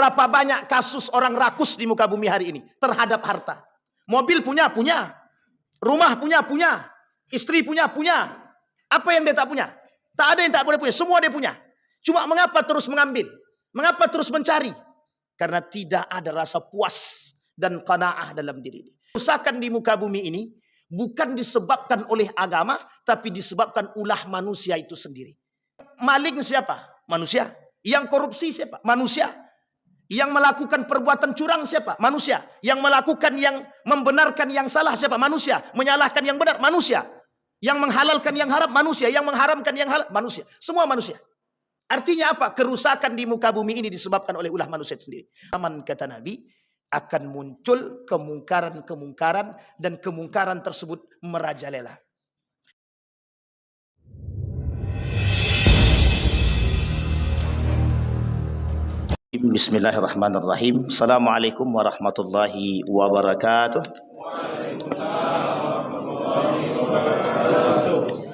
Berapa banyak kasus orang rakus di muka bumi hari ini terhadap harta. Mobil punya, rumah punya, istri punya. Apa yang dia tak punya? Tak ada yang tak boleh punya, semua dia punya. Cuma mengapa terus mengambil? Mengapa terus mencari? Karena tidak ada rasa puas dan qanaah dalam diri. Kerusakan di muka bumi ini bukan disebabkan oleh agama, tapi disebabkan ulah manusia itu sendiri. Maling siapa? Manusia. Yang korupsi siapa? Manusia. Yang melakukan perbuatan curang siapa? Manusia. Yang melakukan yang membenarkan yang salah siapa? Manusia. Menyalahkan yang benar? Manusia. Yang menghalalkan yang haram? Manusia. Yang mengharamkan yang halal? Manusia. Semua manusia. Artinya apa? Kerusakan di muka bumi ini disebabkan oleh ulah manusia sendiri. Zaman kata Nabi, akan muncul kemungkaran-kemungkaran dan kemungkaran tersebut merajalela. Bismillahirrahmanirrahim. Assalamualaikum warahmatullahi wabarakatuh.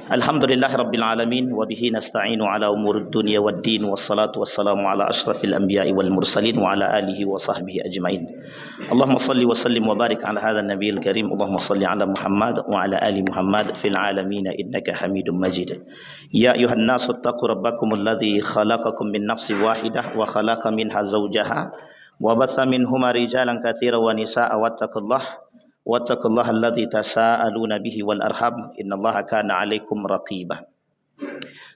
Alhamdulillahirabbil alamin wa bihi nasta'inu ala umurid dunya waddin wassalatu wassalamu ala asyrafil anbiya'i wal mursalin wa ala alihi wa sahbihi ajmain. Allahumma salli wa sallim wa barik ala hadzal nabiyil karim. Allahumma salli ala Muhammad wa ala ali Muhammad fil alamin innaka Hamidum Majid. Ya ayuhan nasu taqu rabbakumul ladzi khalaqakum min nafsin wahidah wa khalaqa minha zawjaha wa batha minhuma rijalan katsiran wa nisaa'a wattaqullaha alladzi tasaaluna bihi wal arham innallaha kana 'alaikum raqiba.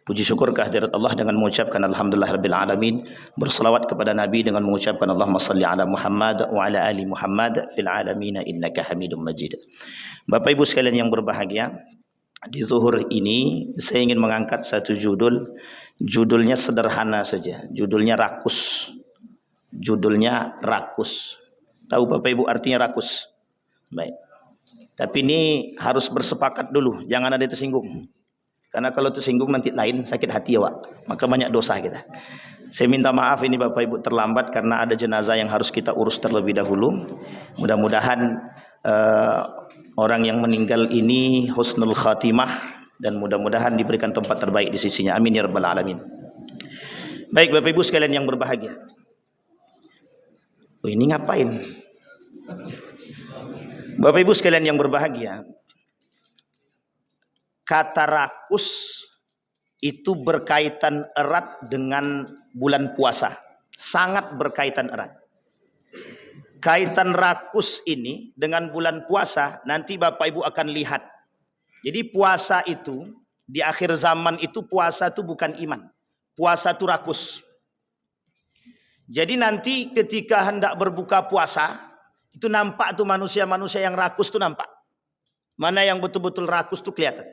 Puji syukur kehadirat Allah dengan mengucapkan alhamdulillahirabbil alamin, berselawat kepada Nabi dengan mengucapkan Allahumma salli ala Muhammad wa ala ali Muhammad fil alamin innaka Hamidum Majid. Bapak Ibu sekalian yang berbahagia, di zuhur ini saya ingin mengangkat satu judul. Judulnya sederhana saja, judulnya rakus. Judulnya rakus. Tahu Bapak Ibu artinya rakus? Baik. Tapi ini harus bersepakat dulu, jangan ada tersinggung. Karena kalau tersinggung nanti lain sakit hati ya, Wak. Maka banyak dosa kita. Saya minta maaf ini Bapak Ibu terlambat karena ada jenazah yang harus kita urus terlebih dahulu. Mudah-mudahan orang yang meninggal ini husnul khatimah dan mudah-mudahan diberikan tempat terbaik di sisinya. Amin ya rabbal alamin. Baik Bapak Ibu sekalian yang berbahagia. Oh, ini ngapain? Bapak Ibu sekalian yang berbahagia, kata rakus itu berkaitan erat dengan bulan puasa. Sangat berkaitan erat. Kaitan rakus ini dengan bulan puasa nanti Bapak Ibu akan lihat. Jadi puasa itu di akhir zaman itu puasa itu bukan iman. Puasa itu rakus. Jadi nanti ketika hendak berbuka puasa itu nampak tuh manusia-manusia yang rakus tuh nampak. Mana yang betul-betul rakus tuh kelihatan.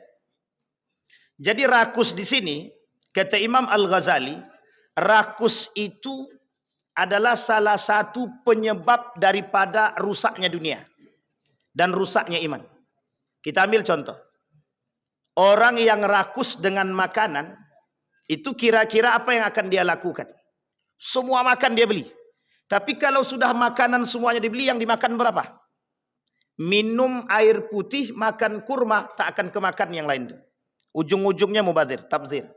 Jadi rakus di sini kata Imam Al-Ghazali, rakus itu adalah salah satu penyebab daripada rusaknya dunia dan rusaknya iman. Kita ambil contoh. Orang yang rakus dengan makanan itu kira-kira apa yang akan dia lakukan? Semua makan dia beli. Tapi kalau sudah makanan semuanya dibeli, yang dimakan berapa? Minum air putih, makan kurma, tak akan kemakan yang lain. Ujung-ujungnya mubazir, tabzir.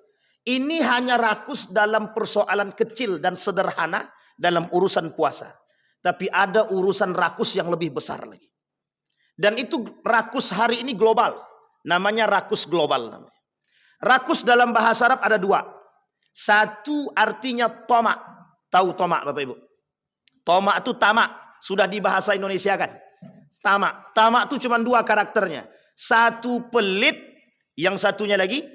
Ini hanya rakus dalam persoalan kecil dan sederhana dalam urusan puasa. Tapi ada urusan rakus yang lebih besar lagi. Dan itu rakus hari ini global. Namanya rakus global. Rakus dalam bahasa Arab ada dua. Satu artinya tomak. Tahu tomak Bapak Ibu? Tomak itu tamak, sudah di bahasa Indonesia kan? Tamak. Tamak itu cuma dua karakternya. Satu pelit, yang satunya lagi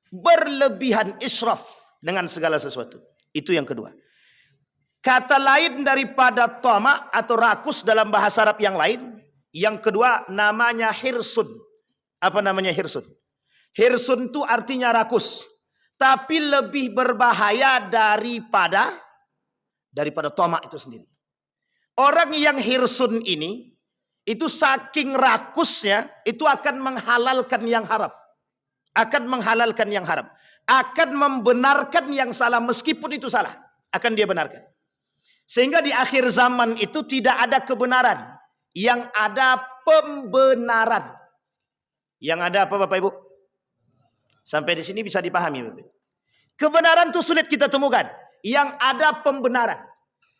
berlebihan, israf dengan segala sesuatu. Itu yang kedua. Kata lain daripada tamak atau rakus dalam bahasa Arab yang lain, yang kedua namanya hirsun. Apa namanya hirsun? Hirsun itu artinya rakus. Tapi lebih berbahaya daripada tamak itu sendiri. Orang yang hirsun ini itu saking rakusnya itu akan menghalalkan yang haram. Akan menghalalkan yang haram. Akan membenarkan yang salah meskipun itu salah. Akan dia benarkan. Sehingga di akhir zaman itu tidak ada kebenaran. Yang ada pembenaran. Yang ada apa Bapak Ibu? Sampai di sini bisa dipahami. Kebenaran itu sulit kita temukan. yang ada pembenaran.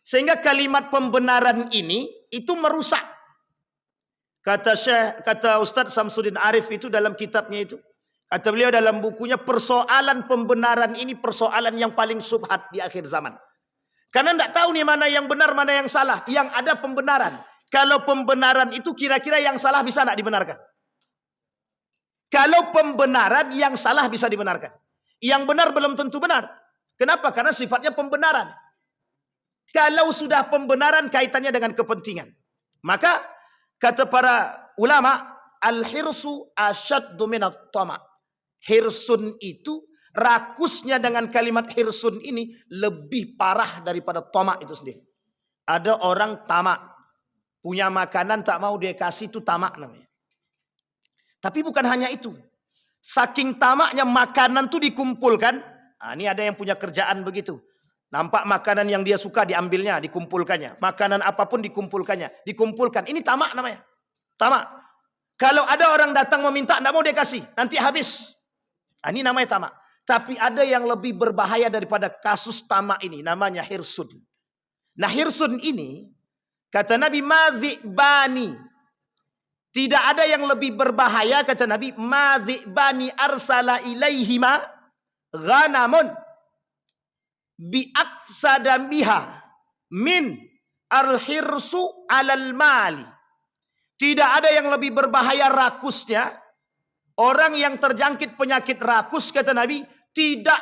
Sehingga kalimat pembenaran ini itu merusak. Kata Ustadz Samsudin Arif itu dalam kitabnya itu. Kata beliau dalam bukunya, persoalan pembenaran ini persoalan yang paling subhat di akhir zaman. Karena tidak tahu nih mana yang benar, mana yang salah. Yang ada pembenaran. Kalau pembenaran itu kira-kira yang salah bisa tidak dibenarkan? Kalau pembenaran yang salah bisa dibenarkan. Yang benar belum tentu benar. Kenapa? Karena sifatnya pembenaran. Kalau sudah pembenaran kaitannya dengan kepentingan. Maka kata para ulama, al-hirsu asyaddu minat tama. Hirsun itu, rakusnya dengan kalimat hirsun ini lebih parah daripada tama itu sendiri. Ada orang tamak. Punya makanan tak mau dia kasih, itu tamak namanya. Tapi bukan hanya itu. Saking tamaknya makanan itu dikumpulkan. Nah, ini ada yang punya kerjaan begitu. Nampak makanan yang dia suka diambilnya, dikumpulkannya. Makanan apapun dikumpulkannya. Dikumpulkan. Ini tamak namanya. Tamak. Kalau ada orang datang meminta, tidak mau dia kasih. Nanti habis. Nah, ini namanya tamak. Tapi ada yang lebih berbahaya daripada kasus tamak ini. Namanya hirsun. Nah, hirsun ini, kata Nabi, madhi'bani. Tidak ada yang lebih berbahaya, kata Nabi, madhi'bani arsala ilaihima ghanamun bi'aqsada biha min al-hirsu alal mali. Tidak ada yang lebih berbahaya rakusnya. Orang yang terjangkit penyakit rakus, kata Nabi, tidak,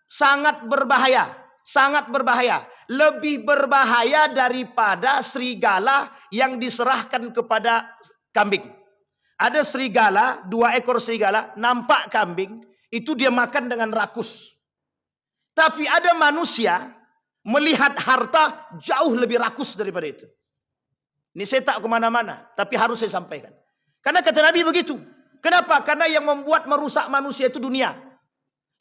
sangat berbahaya. Sangat berbahaya. Lebih berbahaya daripada serigala yang diserahkan kepada kambing. Ada serigala, 2 ekor serigala, nampak kambing, itu dia makan dengan rakus. Tapi ada manusia melihat harta jauh lebih rakus daripada itu. Ini saya tak kemana-mana, tapi harus saya sampaikan. Karena kata Nabi begitu. Kenapa? Karena yang membuat merusak manusia itu dunia.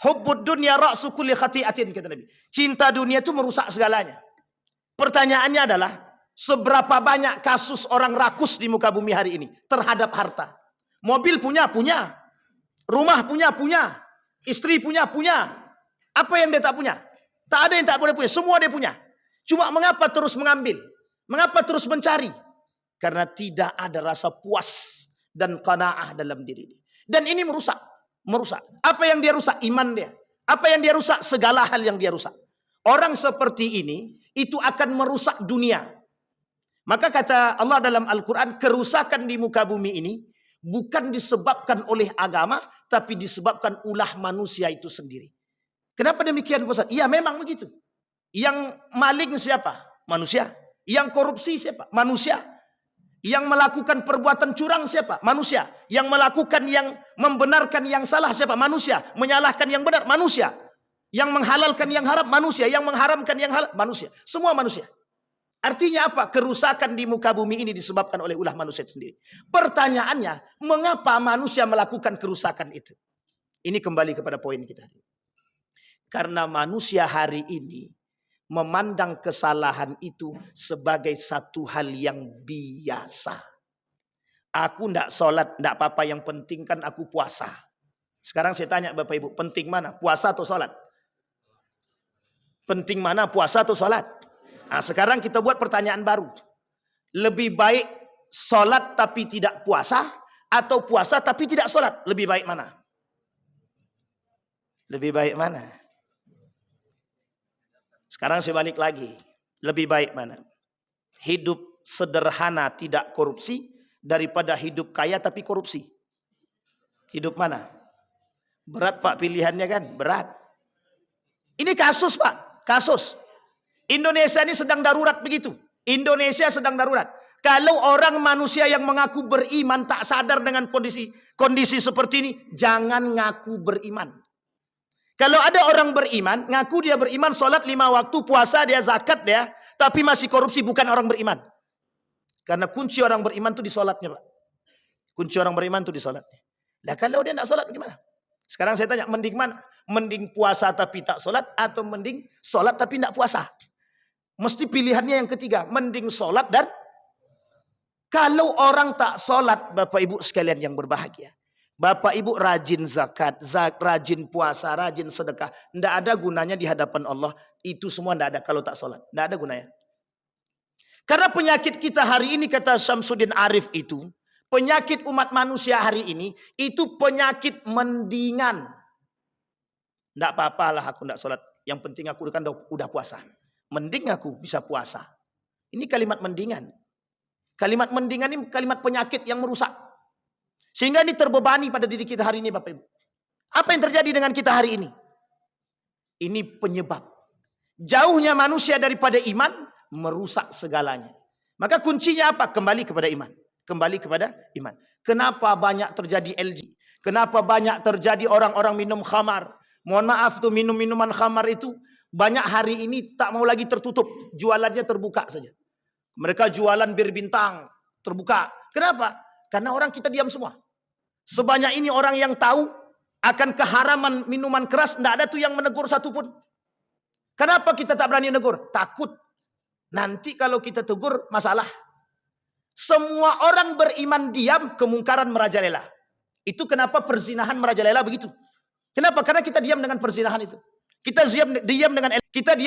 Hubbud dunya ra'su kulli khati'atin, kata Nabi. Cinta dunia itu merusak segalanya. Pertanyaannya adalah, seberapa banyak kasus orang rakus di muka bumi hari ini terhadap harta? Mobil punya. Rumah punya. Istri punya. Apa yang dia tak punya? Tak ada yang tak boleh punya. Semua dia punya. Cuma mengapa terus mengambil? Mengapa terus mencari? Karena tidak ada rasa puas dan qanaah dalam diri. Dan ini merusak. Apa yang dia rusak? Iman dia. Apa yang dia rusak? Segala hal yang dia rusak. Orang seperti ini, itu akan merusak dunia. Maka kata Allah dalam Al-Quran, kerusakan di muka bumi ini bukan disebabkan oleh agama, tapi disebabkan ulah manusia itu sendiri. Kenapa demikian, Ustaz? Iya, memang begitu. Yang maling siapa? Manusia. Yang korupsi siapa? Manusia. Yang melakukan perbuatan curang siapa? Manusia. Yang melakukan yang membenarkan yang salah siapa? Manusia. Menyalahkan yang benar? Manusia. Yang menghalalkan yang haram? Manusia. Yang mengharamkan yang halal? Manusia. Semua manusia. Artinya apa? Kerusakan di muka bumi ini disebabkan oleh ulah manusia sendiri. Pertanyaannya, mengapa manusia melakukan kerusakan itu? Ini kembali kepada poin kita. Karena manusia hari ini memandang kesalahan itu sebagai satu hal yang biasa. Aku tidak sholat, tidak apa-apa, yang penting kan aku puasa. Sekarang saya tanya Bapak Ibu, penting mana? Puasa atau sholat? Penting mana? Puasa atau sholat? Nah, sekarang kita buat pertanyaan baru. Lebih baik sholat tapi tidak puasa, atau puasa tapi tidak sholat? Lebih baik mana? Lebih baik mana? Sekarang saya balik lagi. Lebih baik mana? Hidup sederhana tidak korupsi daripada hidup kaya tapi korupsi. Hidup mana? Berat Pak pilihannya kan? Berat. Ini kasus Pak. Kasus. Indonesia ini sedang darurat begitu. Indonesia sedang darurat. Kalau orang manusia yang mengaku beriman tak sadar dengan kondisi seperti ini, jangan ngaku beriman. Kalau ada orang beriman, ngaku dia beriman, sholat 5 waktu, puasa dia, zakat dia, tapi masih korupsi, bukan orang beriman. Karena kunci orang beriman itu di sholatnya Pak. Kunci orang beriman itu di sholatnya. Nah kalau dia tidak sholat bagaimana? Sekarang saya tanya, mending mana? Mending puasa tapi tak sholat, atau mending sholat tapi tidak puasa? Mesti pilihannya yang ketiga, mending sholat dan kalau orang tak sholat, Bapak Ibu sekalian yang berbahagia, Bapak Ibu rajin zakat, rajin puasa, rajin sedekah. Tidak ada gunanya di hadapan Allah. Itu semua tidak ada kalau tak sholat. Tidak ada gunanya. Karena penyakit kita hari ini, kata Syamsuddin Arif itu, penyakit umat manusia hari ini, itu penyakit mendingan. Tidak apa-apalah aku tidak sholat. Yang penting aku kan udah puasa. Mending aku bisa puasa. Ini kalimat mendingan. Kalimat mendingan ini kalimat penyakit yang merusak. Sehingga ini terbebani pada diri kita hari ini, Bapak Ibu. Apa yang terjadi dengan kita hari ini? Ini penyebab. Jauhnya manusia daripada iman, merusak segalanya. Maka kuncinya apa? Kembali kepada iman. Kembali kepada iman. Kenapa banyak terjadi LG? Kenapa banyak terjadi orang-orang minum khamar? Mohon maaf tuh, minum-minuman khamar itu banyak hari ini tak mau lagi tertutup. Jualannya terbuka saja. Mereka jualan bir bintang, terbuka. Kenapa? Karena orang kita diam semua. Sebanyak ini orang yang tahu akan keharaman minuman keras, tidak ada tuh yang menegur satupun. Kenapa kita tak berani menegur? Takut. Nanti kalau kita tegur, masalah. Semua orang beriman diam, kemungkaran merajalela. Itu kenapa perzinahan merajalela begitu. Kenapa? Karena kita diam dengan perzinahan itu. Kita diam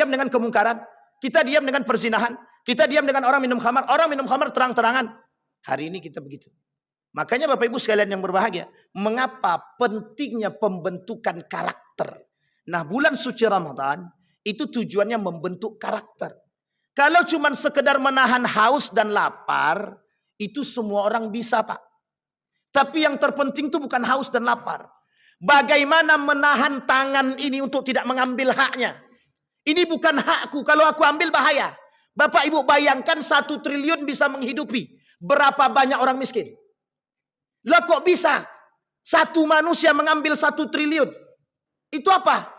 dengan kemungkaran. Kita diam dengan perzinahan. Kita diam dengan orang minum khamar. Orang minum khamar terang-terangan. Hari ini kita begitu. Makanya Bapak Ibu sekalian yang berbahagia, mengapa pentingnya pembentukan karakter. Nah, bulan suci Ramadan itu tujuannya membentuk karakter. Kalau cuma sekedar menahan haus dan lapar, itu semua orang bisa, Pak. Tapi yang terpenting itu bukan haus dan lapar. Bagaimana menahan tangan ini untuk tidak mengambil haknya. Ini bukan hakku, kalau aku ambil bahaya. Bapak Ibu bayangkan 1 triliun bisa menghidupi berapa banyak orang miskin. Lah kok bisa satu manusia mengambil 1 triliun? Itu apa?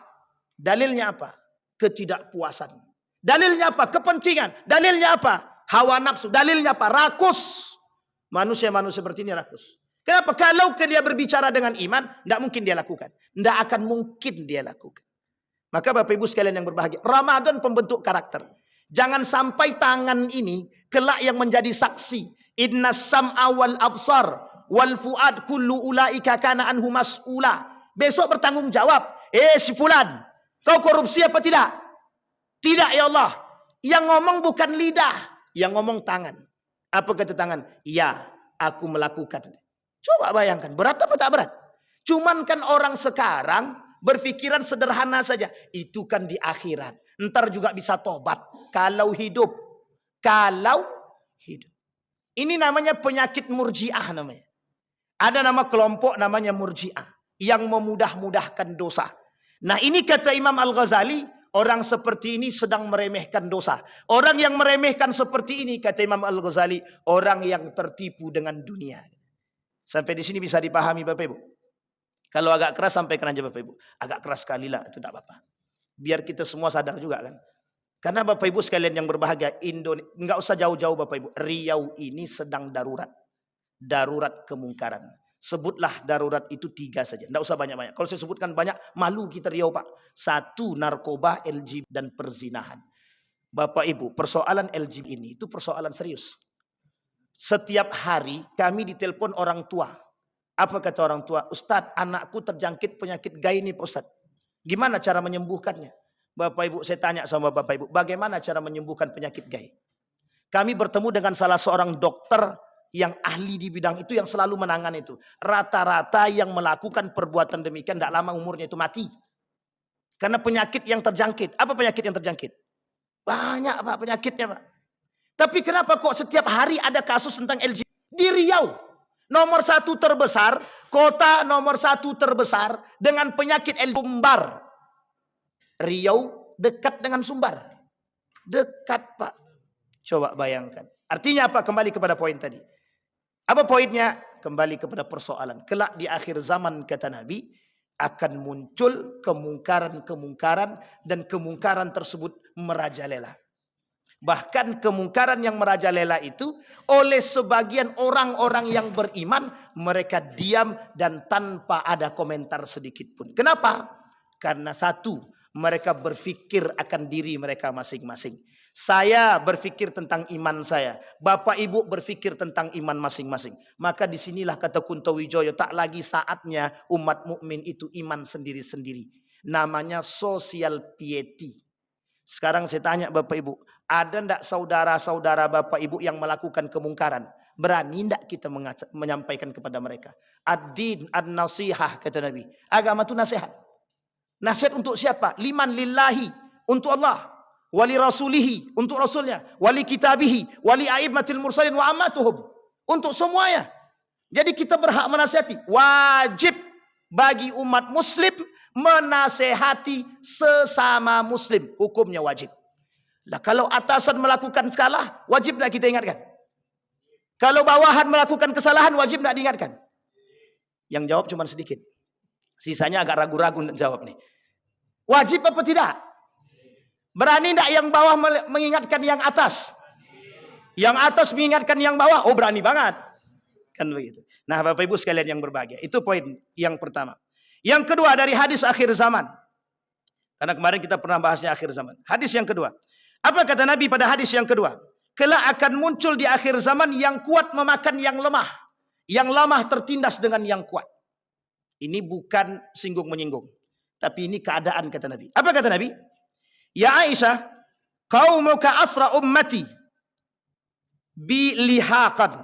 Dalilnya apa? Ketidakpuasan. Dalilnya apa? Kepentingan. Dalilnya apa? Hawa nafsu. Dalilnya apa? Rakus. Manusia-manusia seperti ini rakus. Kenapa? Kalau dia berbicara dengan iman, tidak mungkin dia lakukan. Tidak akan mungkin dia lakukan. Maka Bapak Ibu sekalian yang berbahagia, Ramadan pembentuk karakter. Jangan sampai tangan ini kelak yang menjadi saksi. Innas sam'a wal absar wal fuad kullu ulaika kana anhu mas'ula. Besok bertanggung jawab. Si fulan, kau korupsi apa tidak? Tidak ya Allah. Yang ngomong bukan lidah, yang ngomong tangan. Apa kata tangan? Iya, aku melakukan. Coba bayangkan, berat apa tak berat? Cuman kan orang sekarang berpikiran sederhana saja. Itu kan di akhirat. Ntar juga bisa tobat. Kalau hidup. Kalau hidup. Ini namanya penyakit murjiah namanya. Ada nama kelompok namanya murjiah. Yang memudah-mudahkan dosa. Nah ini kata Imam Al-Ghazali. Orang seperti ini sedang meremehkan dosa. Orang yang meremehkan seperti ini kata Imam Al-Ghazali. Orang yang tertipu dengan dunia. Sampai di sini bisa dipahami Bapak Ibu. Kalau agak keras sampaikan aja Bapak Ibu. Agak keras sekali lah, itu tidak apa-apa. Biar kita semua sadar juga kan. Karena Bapak Ibu sekalian yang berbahagia, nggak usah jauh-jauh Bapak Ibu. Riau ini sedang darurat. Darurat kemungkaran. Sebutlah darurat itu 3 saja. Nggak usah banyak-banyak. Kalau saya sebutkan banyak, malu kita Riau Pak. 1, narkoba, LGBT dan perzinahan. Bapak Ibu, persoalan LGBT ini itu persoalan serius. Setiap hari kami ditelepon orang tua. Apa kata orang tua? Ustadz, anakku terjangkit penyakit gay ini Pak Ustadz. Gimana cara menyembuhkannya? Bapak Ibu, saya tanya sama Bapak Ibu, bagaimana cara menyembuhkan penyakit gay? Kami bertemu dengan salah seorang dokter yang ahli di bidang itu, yang selalu menangani itu. Rata-rata yang melakukan perbuatan demikian tidak lama umurnya itu mati. Karena penyakit yang terjangkit. Apa penyakit yang terjangkit? Banyak Pak penyakitnya Pak. Tapi kenapa kok setiap hari ada kasus tentang LGBT? Di Riau. Nomor 1 terbesar. Kota nomor 1 terbesar. Dengan penyakit LGBT. Sumbar. Riau dekat dengan Sumbar. Dekat Pak. Coba bayangkan. Artinya apa? Kembali kepada poin tadi. Apa poinnya? Kembali kepada persoalan. Kelak di akhir zaman kata Nabi. Akan muncul kemungkaran-kemungkaran. Dan kemungkaran tersebut merajalela. Bahkan kemungkaran yang merajalela itu oleh sebagian orang-orang yang beriman, mereka diam dan tanpa ada komentar sedikit pun. Kenapa? Karena 1, mereka berfikir akan diri mereka masing-masing. Saya berfikir tentang iman saya. Bapak ibu berfikir tentang iman masing-masing. Maka disinilah kata Kuntowijoyo, tak lagi saatnya umat mukmin itu iman sendiri-sendiri. Namanya social piety. Sekarang saya tanya Bapak Ibu, ada ndak saudara-saudara Bapak Ibu yang melakukan kemungkaran? Berani ndak kita menyampaikan kepada mereka? Ad-din an-nasihah, kata Nabi. Agama itu nasihat. Nasihat untuk siapa? Liman lillahi, untuk Allah. Wali rasulihi, untuk rasulnya. Wali kitabihi, wali a'immatil mursalin wa ammatuhum. Untuk semuanya. Jadi kita berhak menasihati. Wajib bagi umat muslim menasehati sesama muslim. Hukumnya wajib. Lah kalau atasan melakukan salah, wajib tak kita ingatkan? Kalau bawahan melakukan kesalahan, wajib tak diingatkan? Yang jawab cuma sedikit. Sisanya agak ragu-ragu untuk jawab nih. Wajib apa tidak? Berani tidak yang bawah mengingatkan yang atas? Yang atas mengingatkan yang bawah? Oh, berani banget. Kan begitu. Nah, Bapak Ibu sekalian yang berbahagia. Itu poin yang pertama. Yang kedua dari hadis akhir zaman. Karena kemarin kita pernah bahasnya akhir zaman. Hadis yang kedua. Apa kata Nabi pada hadis yang kedua? Kelak akan muncul di akhir zaman yang kuat memakan yang lemah. Yang lemah tertindas dengan yang kuat. Ini bukan singgung menyinggung. Tapi ini keadaan kata Nabi. Apa kata Nabi? Ya Aisyah, qaumuka asra ummati bi lihaqan.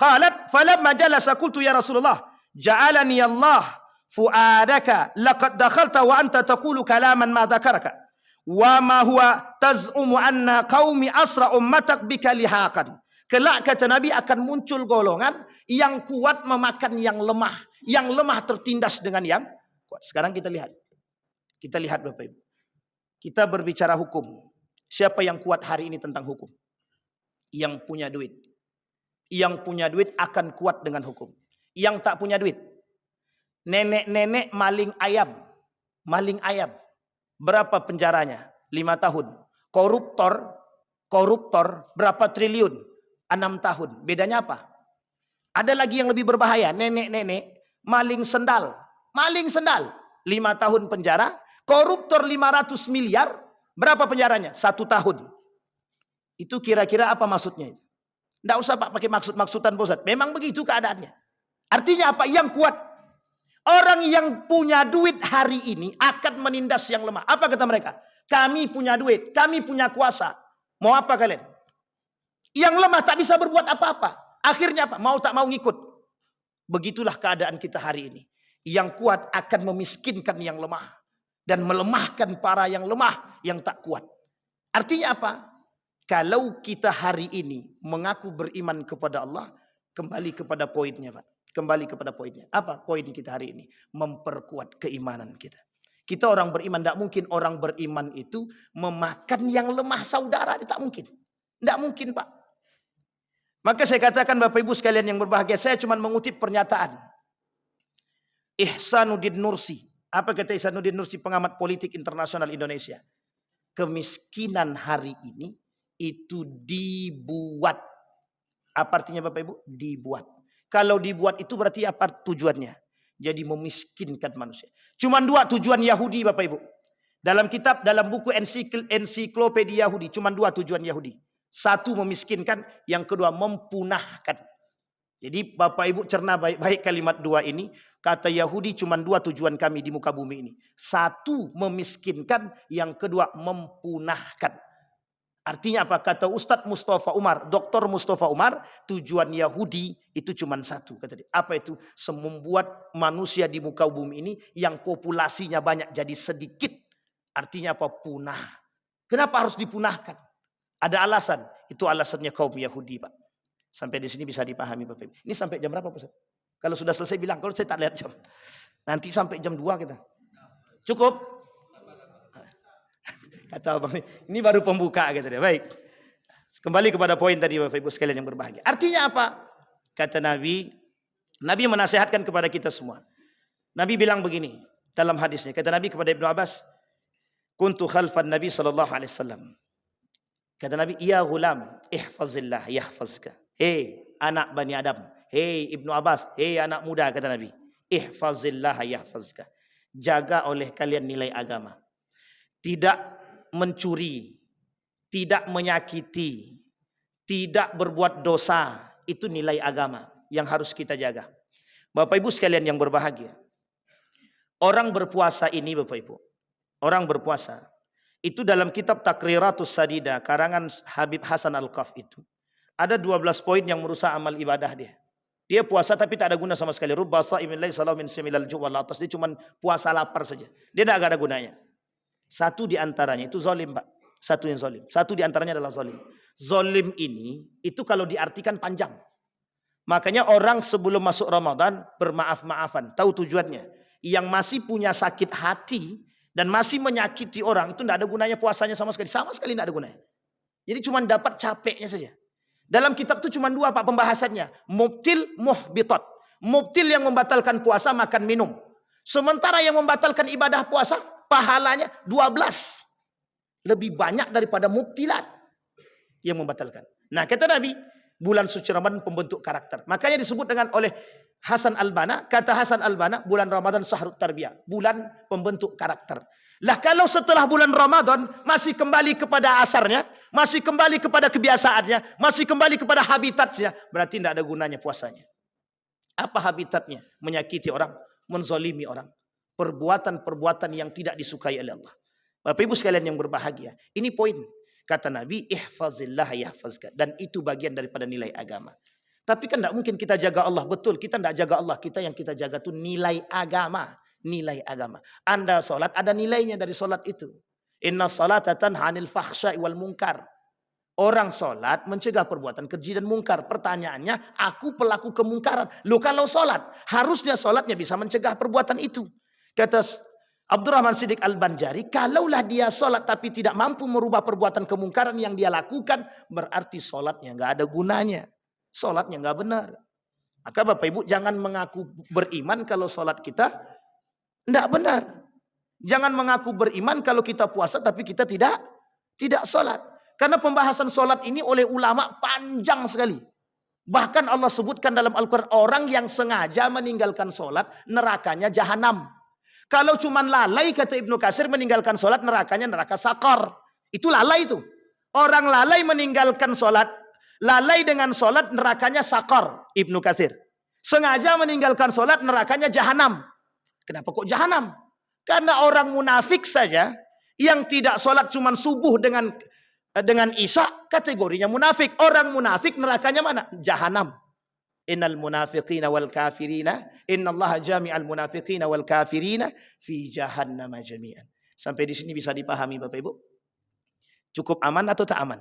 Qalat falamma jalasa qultu ya Rasulullah, ja'alani Allah fuadaka laqad dakhalta wa anta taqulu kalaman ma dzakaraka. Wa ma huwa taz'umu anna qaumi asra ummatak bika lihaqan. Kelak kata Nabi akan muncul golongan yang kuat memakan yang lemah. Yang lemah tertindas dengan yang kuat. Sekarang kita lihat. Kita lihat Bapak Ibu. Kita berbicara hukum. Siapa yang kuat hari ini tentang hukum? Yang punya duit. Yang punya duit akan kuat dengan hukum. Yang tak punya duit. Nenek-nenek maling ayam. Maling ayam. Berapa penjaranya? 5 tahun. Koruptor berapa triliun? 6 tahun. Bedanya apa? Ada lagi yang lebih berbahaya. Nenek-nenek maling sendal. Maling sendal. 5 tahun penjara. Koruptor 500 miliar. Berapa penjaranya? 1 tahun. Itu kira-kira apa maksudnya? Tidak usah Pak pakai maksud-maksudan Ustaz. Memang begitu keadaannya. Artinya apa? Yang kuat. Orang yang punya duit hari ini akan menindas yang lemah. Apa kata mereka? Kami punya duit. Kami punya kuasa. Mau apa kalian? Yang lemah tak bisa berbuat apa-apa. Akhirnya apa? Mau tak mau ngikut. Begitulah keadaan kita hari ini. Yang kuat akan memiskinkan yang lemah. Dan melemahkan para yang lemah, yang tak kuat. Artinya apa? Kalau kita hari ini mengaku beriman kepada Allah, kembali kepada poinnya Pak. Kembali kepada poinnya. Apa poin kita hari ini? Memperkuat keimanan kita. Kita orang beriman, tidak mungkin orang beriman itu memakan yang lemah saudara. Tak mungkin. Tidak mungkin Pak. Maka saya katakan Bapak Ibu sekalian yang berbahagia, saya cuma mengutip pernyataan Ihsanuddin Nursi. Apa kata Ihsanuddin Nursi, pengamat politik internasional Indonesia? Kemiskinan hari ini itu dibuat. Apa artinya Bapak Ibu? Dibuat. Kalau dibuat itu berarti apa tujuannya? Jadi memiskinkan manusia. Cuman 2 tujuan Yahudi Bapak Ibu. Dalam kitab, dalam buku ensiklopedia Yahudi, cuman 2 tujuan Yahudi. 1 memiskinkan, yang kedua mempunahkan. Jadi Bapak Ibu cerna baik-baik kalimat 2 ini. Kata Yahudi cuma 2 tujuan kami di muka bumi ini. 1 memiskinkan, yang kedua mempunahkan. Artinya apa? Kata Ustadz Mustafa Umar, Dr. Mustafa Umar, tujuan Yahudi itu cuma 1. Kata dia. Apa itu? Membuat manusia di muka bumi ini yang populasinya banyak jadi sedikit. Artinya apa? Punah. Kenapa harus dipunahkan? Ada alasan. Itu alasannya kaum Yahudi Pak. Sampai di sini bisa dipahami Bapak Ibu. Ini sampai jam berapa Pak? Kalau sudah selesai bilang, kalau saya tak lihat jam. Nanti sampai jam 2 kita. Cukup? Kata Abang, ini baru pembuka kata dia. Baik. Kembali kepada poin tadi Bapak Ibu sekalian yang berbahagia. Artinya apa? Kata Nabi menasihatkan kepada kita semua. Nabi bilang begini dalam hadisnya. Kata Nabi kepada Ibnu Abbas, "Kuntu khalfan Nabi sallallahu alaihi wasallam." Kata Nabi, "Ya ghulam, ihfazillah yahfazka." Hei anak Bani Adam, hei Ibnu Abbas, hei anak muda kata Nabi, ihfazillah yahfazka. Jaga oleh kalian nilai agama. tidak mencuri, tidak menyakiti, tidak berbuat dosa. Itu nilai agama yang harus kita jaga. Bapak Ibu sekalian yang berbahagia, orang berpuasa ini Bapak Ibu, orang berpuasa itu dalam kitab Takriratus Sadida karangan Habib Hasan Al-Qaf itu ada 12 poin yang merusak amal ibadah dia. Dia puasa tapi tak ada guna sama sekali. Rubba sha'imin laisa lahu min similal ju' wal atas. Dia cuma puasa lapar saja. Dia tidak ada gunanya. Satu di antaranya itu zalim, Pak. Satu yang zalim. Satu di antaranya adalah zalim. Zalim ini itu kalau diartikan panjang. Makanya orang sebelum masuk Ramadan bermaaf-maafan, tahu tujuannya. Yang masih punya sakit hati dan masih menyakiti orang itu tidak ada gunanya puasanya sama sekali tidak ada gunanya. Jadi cuma dapat capeknya saja. Dalam kitab itu cuma 2 Pak pembahasannya, mubtil, muhbitat. Mubtil yang membatalkan puasa makan minum. Sementara yang membatalkan ibadah puasa pahalanya 12. Lebih banyak daripada mubtilat yang membatalkan. Nah, kata Nabi, bulan suci Ramadan pembentuk karakter. Makanya disebut dengan oleh Hasan Al-Banna, kata Hasan Al-Banna, bulan Ramadan sahrut tarbiyah, bulan pembentuk karakter. Lah kalau setelah bulan Ramadan masih kembali kepada asarnya, masih kembali kepada kebiasaannya, masih kembali kepada habitatnya, berarti tidak ada gunanya puasanya. Apa habitatnya? Menyakiti orang, menzalimi orang, perbuatan-perbuatan yang tidak disukai oleh Allah. Bapak Ibu sekalian yang berbahagia, ini poin. Kata Nabi, ihfazillah yahfazka. Dan itu bagian daripada nilai agama. Tapi kan tidak mungkin kita jaga Allah. Betul, kita tidak jaga Allah. Kita yang kita jaga itu nilai agama. Nilai agama. Anda sholat, ada nilainya dari sholat itu. Inna salata tanha 'anil fahsya'i wal munkar. Orang sholat mencegah perbuatan keji dan mungkar. Pertanyaannya, aku pelaku kemungkaran. Loh kalau sholat, harusnya sholatnya bisa mencegah perbuatan itu. Kata Abdurrahman Siddiq Al-Banjari, kalaulah dia sholat tapi tidak mampu merubah perbuatan kemungkaran yang dia lakukan, berarti sholatnya nggak ada gunanya. Sholatnya nggak benar. Maka Bapak Ibu jangan mengaku beriman kalau sholat kita tidak benar. Jangan mengaku beriman kalau kita puasa tapi kita tidak sholat. Karena pembahasan sholat ini oleh ulama panjang sekali. Bahkan Allah sebutkan dalam Al-Quran, orang yang sengaja meninggalkan sholat, nerakanya jahanam. Kalau cuma lalai, kata Ibnu Katsir, meninggalkan sholat, nerakanya neraka sakor. Itu lalai itu. Orang lalai meninggalkan sholat, lalai dengan sholat, nerakanya sakor. Ibnu Katsir. Sengaja meninggalkan sholat, nerakanya jahanam. Kenapa kok jahanam? Karena orang munafik saja, yang tidak sholat cuma subuh dengan isya, kategorinya munafik. Orang munafik nerakanya mana? Jahanam. Innal munafiqina wal kafirina innallaha jami'al munafiqina wal kafirina fi jahannam jami'an. Sampai di sini bisa dipahami Bapak Ibu? Cukup aman atau tak aman?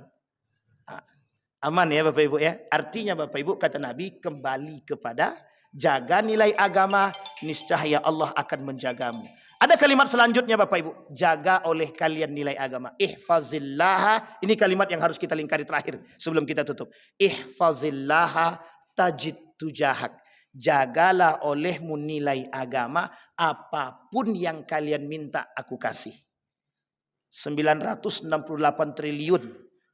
Aman ya Bapak Ibu ya. Artinya Bapak Ibu kata Nabi, kembali kepada jaga nilai agama, niscaya Allah akan menjagamu. Ada kalimat selanjutnya Bapak Ibu, jaga oleh kalian nilai agama. Ihfazillaha, ini kalimat yang harus kita lingkari terakhir sebelum kita tutup. Ihfazillaha tajid tujahak. Jagalah olehmu nilai agama, apapun yang kalian minta aku kasih. 968 triliun.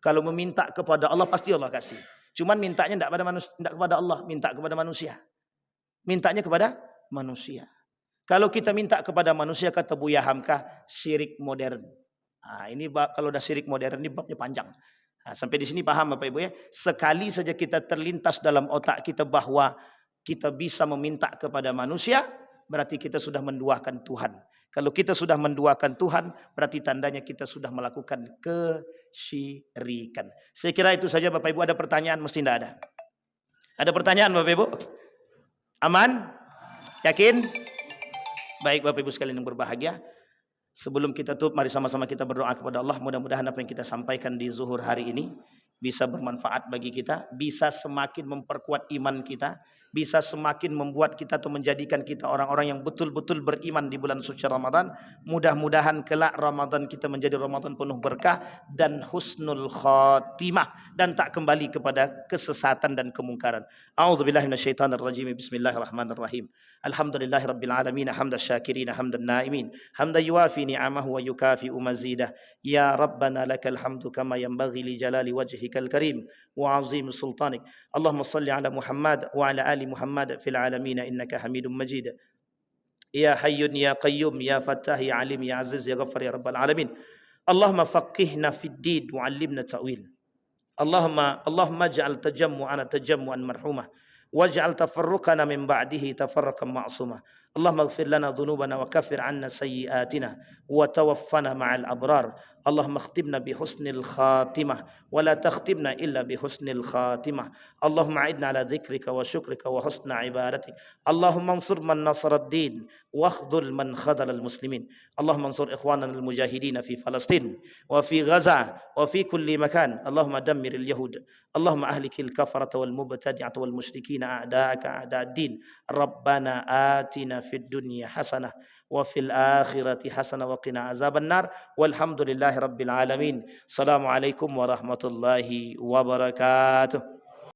Kalau meminta kepada Allah pasti Allah kasih. Cuman mintanya tidak kepada Allah, minta kepada manusia. Mintanya kepada manusia. Kalau kita minta kepada manusia, kata Buya Hamka, syirik modern. Nah, ini kalau udah syirik modern ini babnya panjang. Nah, sampai di sini paham Bapak Ibu ya. Sekali saja kita terlintas dalam otak kita bahwa kita bisa meminta kepada manusia, berarti kita sudah menduakan Tuhan. Kalau kita sudah menduakan Tuhan, berarti tandanya kita sudah melakukan kesyirikan. Saya kira itu saja Bapak Ibu. Ada pertanyaan? Mesti tidak ada. Ada pertanyaan Bapak Ibu? Aman? Yakin? Baik Bapak Ibu sekalian yang berbahagia. Sebelum kita tutup, mari sama-sama kita berdoa kepada Allah. Mudah-mudahan apa yang kita sampaikan di zuhur hari ini bisa bermanfaat bagi kita, bisa semakin memperkuat iman kita, bisa semakin membuat kita atau menjadikan kita orang-orang yang betul-betul beriman di bulan suci Ramadan. Mudah-mudahan kelak Ramadan kita menjadi Ramadan penuh berkah dan husnul khatimah, dan tak kembali kepada kesesatan dan kemungkaran. A'udzubillahi minasyaitonirrajim. Bismillahirrahmanirrahim. Alhamdulillahirabbil alamin, hamdan syakirin, hamdan naimin, hamdan yuwafi ni'amahu wa yukafi'u mazidah. Ya Rabbana lakal hamdu kama yanbaghi li jalali wajhikal karim wa 'azim sultanik. Allahumma salli ala Muhammad wa ala ali Muhammad fil alamin innaka Hamidum Majid. Ya Hayyun ya Qayyum ya Fattah ya Alim ya Aziz ya Ghaffar ya Rabbal alamin. Allahumma faqihna fid din wa 'allimna ta'wil. Allahumma ij'al tajammu'ana tajammu'an marhumah waj'al tafarruqana min ba'dihi tafarruqan ma'sumah. Allahumma ighfir lana dhunubana wa kaffir 'anna sayyi'atina wa tawaffana ma'al abrar. Allahumma akhtibna bi husnil khatimah wa la takhtibna illa bi husnil khatimah. Allahumma a'idna ala dzikrika wa syukrika wa husna ibadatik. Allahumma ansur man nasara ad-din wa akhdhul man khadhala al-muslimin. Allahumma ansur ikhwanana al-mujahidin fi Palestin wa fi Gaza wa fi kulli makan. Allahumma dammir al-yahud. Allahumma ahlikil kafarata wal mubtadi'ata wal musyrikina a'da'aka a'da'ad din. Rabbana atina fid dunya hasanah wa fil akhirati hasanah wa qina azaban nar. Walhamdulillahi rabbil alamin. Assalamualaikum warahmatullahi wabarakatuh.